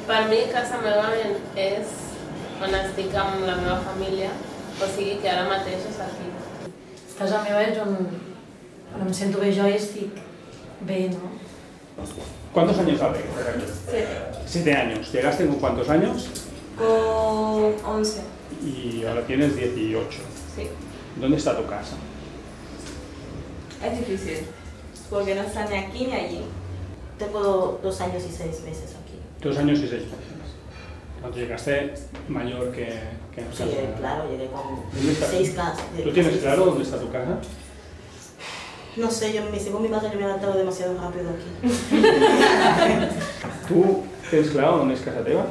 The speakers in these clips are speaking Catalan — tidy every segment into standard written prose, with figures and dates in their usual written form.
Per mi, casa meva és on estic amb la meva família, o sigui que ara mateix és aquí. Casa meva és on em sento bé jo i estic bé, ¿no? ¿Cuántos años hace que estás aquí? 7 años. ¿Llegaste con cuántos años? Con 11. Y ahora tienes 18. Sí. ¿Dónde está tu casa? Es difícil, porque no está ni aquí ni allí. Tengo 2 años y 6 meses aquí. 2 años y 6 meses. Cuando llegaste mayor que en casa. Sí, claro, llegué con ¿Dónde está? 6 casas. ¿Tú tienes claro dónde está tu casa? No sé, según mi casa yo me he adaptado demasiado rápido aquí. ¿Tú tienes claro dónde es casa teva?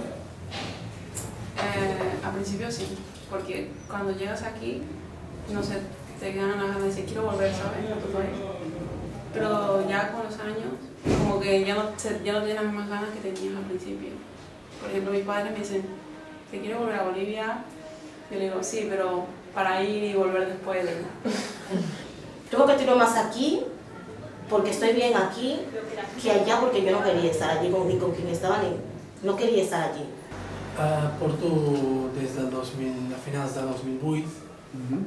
Al principio sí, porque cuando llegas aquí, no sé, te quedan las ganas de decir quiero volver, ¿sabes? A tu país. Pero ya con los años, como que ya no tienes las mismas ganas que tenías al principio. Por ejemplo, mis padres me dicen, ¿te quieres volver a Bolivia? Yo le digo, sí, pero para ir y volver después. Yo creo que estoy más aquí porque estoy bien aquí que allá, porque yo no quería estar allí ni con quien estaba, no quería estar allí. Porto des del 2000, a finals de 2008,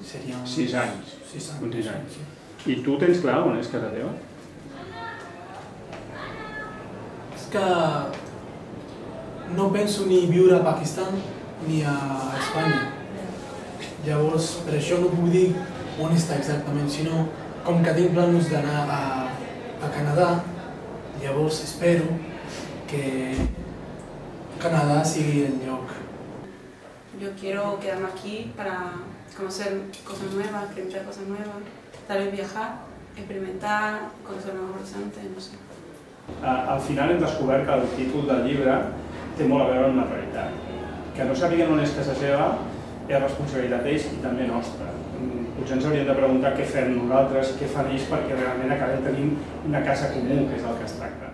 serien 6 anys. 6 anys. 6 anys. I tu tens clar on és casa teva? És que no penso ni viure a Pakistan ni a Espanya. Llavors, per això no puc dir on està exactament, sinó com que tinc plans d'anar a Canadà, llavors espero que Canadá sigue el lloc. Yo quiero quedarme aquí para conocer cosas nuevas, experimentar cosas nuevas, tal vez viajar, experimentar, conocer nuevos horizontes, no sé. Al final hem descobert que el títol del llibre té molt a veure amb la realitat. Que no sàpiguen on és casa seva és responsabilitat d'ells i també nostra. Potser ens hauríem de preguntar què fem nosaltres, què fan ells perquè realment acabem tenint una casa comú, que és del que es tracta.